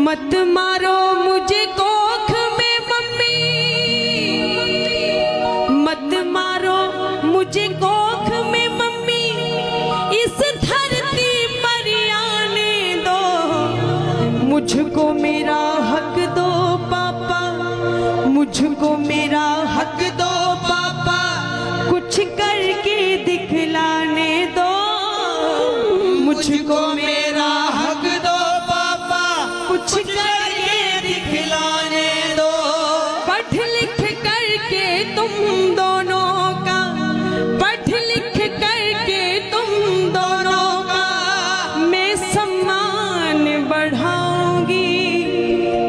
मत मारो मुझे कोख में मम्मी, मत मारो मुझे कोख में मम्मी, इस धरती पर आने दो, मुझको मेरा हक दो पापा, मुझको मेरा हक दो पापा, कुछ करके दिखलाने दो, मुझको मेरा हक दो पापा, कुछ करके दिखलाने दो। पढ़ लिख करके तुम दोनों का, पढ़ लिख करके तुम दोनों का मैं सम्मान बढ़ाऊंगी।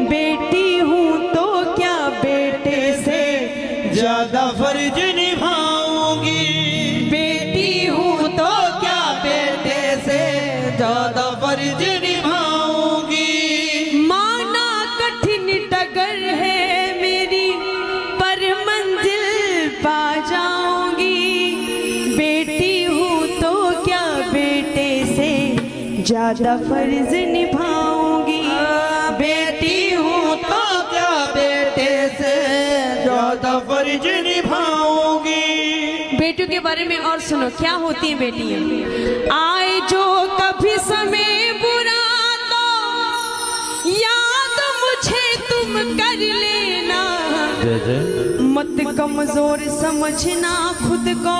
बेटी हूँ तो क्या बेटे से ज्यादा फर्ज निभाऊंगी, बेटी हूँ तो क्या बेटे से ज्यादा फर्ज निभाऊंगी। माना कठिन डगर है मेरी पर मंजिल पा जाऊंगी, बेटी हूँ तो क्या बेटे से ज्यादा फर्ज निभाऊंगी, बेटी हूँ तो क्या बेटे से ज्यादा फर्ज निभाऊंगी। बेटियों के बारे में और सुनो क्या होती है बेटियां। आए जो कभी समय बुरा तो याद मुझे तुम कर लेना, मत कमजोर समझना खुद को,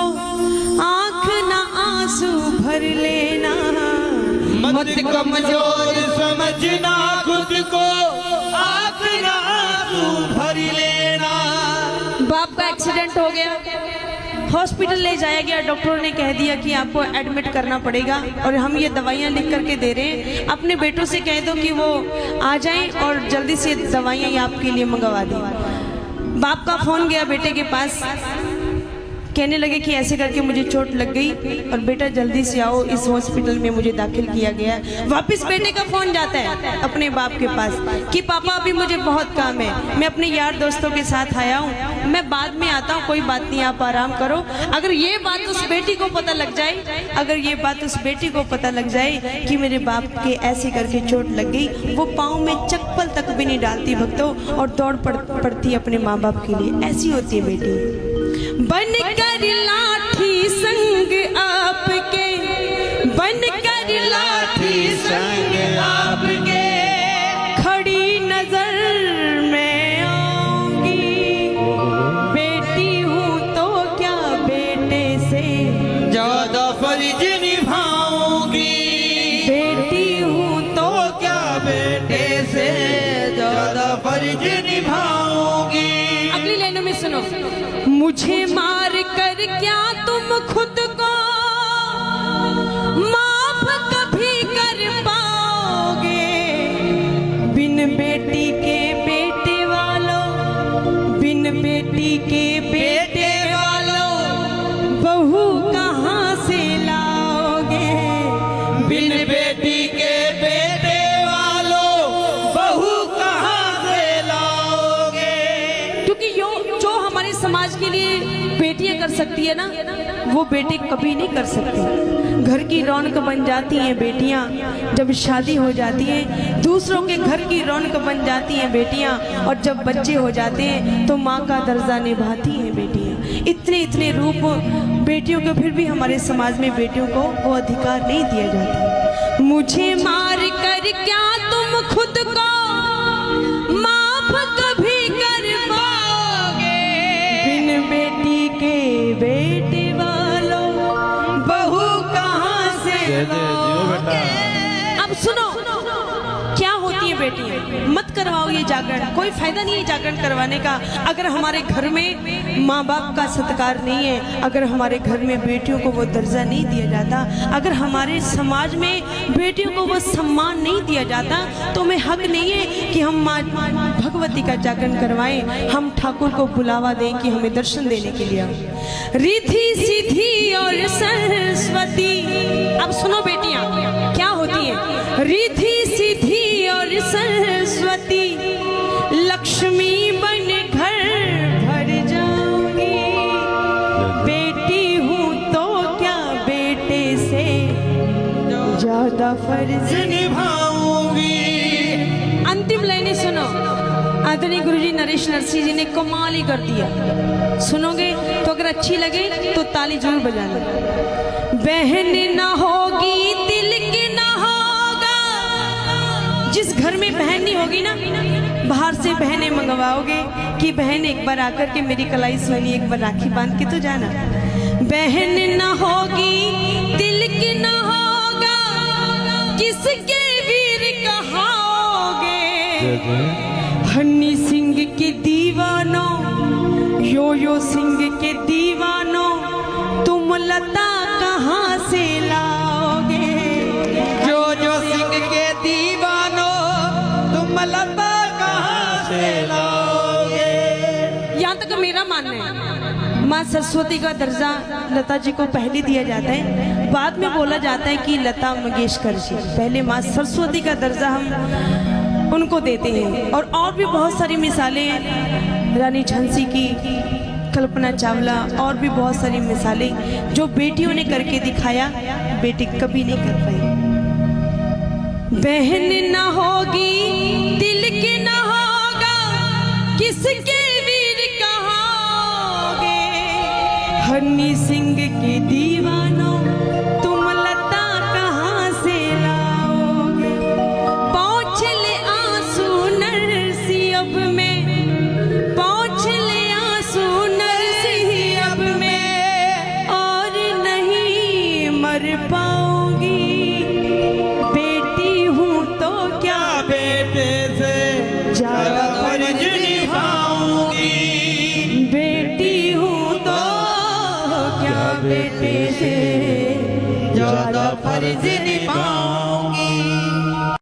आंख ना आंसू भर लेना, मत कमजोर समझना खुद को, आंख ना आंसू भर लेना। बाप का एक्सीडेंट हो गया, हॉस्पिटल ले जाया गया, डॉक्टरों ने कह दिया कि आपको एडमिट करना पड़ेगा और हम ये दवाइयाँ लिख करके दे रहे हैं, अपने बेटों से कह दो कि वो आ जाएं और जल्दी से दवाइयाँ आपके लिए मंगवा दें। बाप का फोन गया बेटे के पास, कहने लगे कि ऐसे करके मुझे चोट लग गई और बेटा जल्दी से आओ, इस हॉस्पिटल में मुझे दाखिल किया गया है। वापस बेटे का फोन जाता है अपने बाप के पास कि पापा अभी मुझे बहुत काम है, मैं अपने यार दोस्तों के साथ आया हूँ, मैं बाद में आता हूँ, कोई बात नहीं आप आराम करो। अगर ये बात उस बेटी को पता लग जाए, अगर ये बात उस बेटी को पता लग जाए कि मेरे बाप के ऐसे करके चोट लग गई, वो पाँव में चप्पल तक भी नहीं डालती भक्तों और दौड़ पड़ती अपने माँ बाप के लिए। ऐसी होती है बेटी। बन कर लाठी संग आपके, बन कर लाठी संग आपके, खड़ी नजर में आऊंगी, बेटी हूँ तो क्या बेटे से ज्यादा फर्ज निभाऊंगी, बेटी हूँ तो क्या बेटे से ज्यादा फर्ज निभाऊंगी। अगली लाइनों में सुनो। मुझे मार कर क्या तुम खुद को माफ कभी कर पाओगे, बिन बेटी के बेटे वालों, बिन बेटी के बेटे वालों बहू कहाँ से लाओगे, बिन बेटी के बेटे वालों बहू कहाँ से लाओगे। क्योंकि जो हमारे समाज के लिए बेटियां कर सकती है ना, वो बेटे कभी नहीं कर सकते। घर की रौनक बन जाती हैं बेटियां, जब शादी हो जाती है दूसरों के घर की रौनक बन जाती हैं बेटियां, और जब बच्चे हो जाते हैं तो माँ का दर्जा निभाती हैं बेटियां। इतने इतने रूप बेटियों को, फिर भी हमारे समाज में बेटियों को वो अधिकार नहीं दिया जाता। मुझे मार कर क्या तुम खुद को माफ कभी कर पाओगे, बिन बेटी के बेटे वालों बहू कहाँ से लाओगे। अब सुनो क्या होती है बेटी। मत करवाओ ये जागरण, कोई फायदा नहीं है जागरण करवाने का अगर हमारे घर में माँ बाप का सत्कार नहीं है, अगर हमारे घर में बेटियों को वो दर्जा नहीं दिया जाता, अगर हमारे समाज में बेटियों को वो सम्मान नहीं दिया जाता, तो हमें हक नहीं है कि हम माँ भगवती का जागरण करवाएं, हम ठाकुर को बुलावा दें कि हमें दर्शन देने के लिए। रिद्धि सिद्धि और सरस्वती। अब सुनो बेटियां क्या होती है। रिद्धि सिद्धि और सरस्वती, लक्ष्मी बन घर भर जाऊंगी, बेटी हूँ तो क्या बेटे से ज्यादा फर्ज निभाऊंगी। अंतिम आदरणीय गुरुजी नरेश नरसी जी ने कमाल ही कर दिया। सुनोगे तो अगर अच्छी लगे तो ताली जरूर बजाना। बहन ना होगी तिलक ना होगा, जिस घर में बहन नहीं होगी ना, बाहर से बहनें मंगवाओगे कि बहन एक बार आकर के मेरी कलाई सोनी एक बार राखी बांध के तो जाना। बहन ना होगी तिलक ना होगा, किसके वीर कहाओगे। हनी सिंह के दीवानों, यो सिंह के दीवानों, तुम लता कहाँ से लाओगे। जो सिंह के दीवानों, तुम लता कहाँ से लाओगे। यहाँ तक मेरा मानना है। माँ सरस्वती का दर्जा लता जी को पहले दिया जाता है, बाद में बोला जाता है कि लता मंगेशकर जी। पहले माँ सरस्वती का दर्जा हम उनको देते हैं। और भी बहुत सारी मिसालें हैं, रानी झांसी की, कल्पना चावला, और भी बहुत सारी मिसालें जो बेटियों ने करके दिखाया, बेटी कभी नहीं कर पाई। बहन ना होगी तिलक ना होगा, किसके वीर कहाओगे। हनी सिंह के दीवानों, तुम लता कहाँ से लाओगे। पहुँच ले आंसू नरसी अब में, पहुँच ले आंसू नरसी अब में, और नहीं मर पाऊंगी। बेटी हूँ तो क्या बेटे से ज्यादा फर्ज निभाऊंगी। बेटी हूँ तो क्या बेटे से ज्यादा फर्ज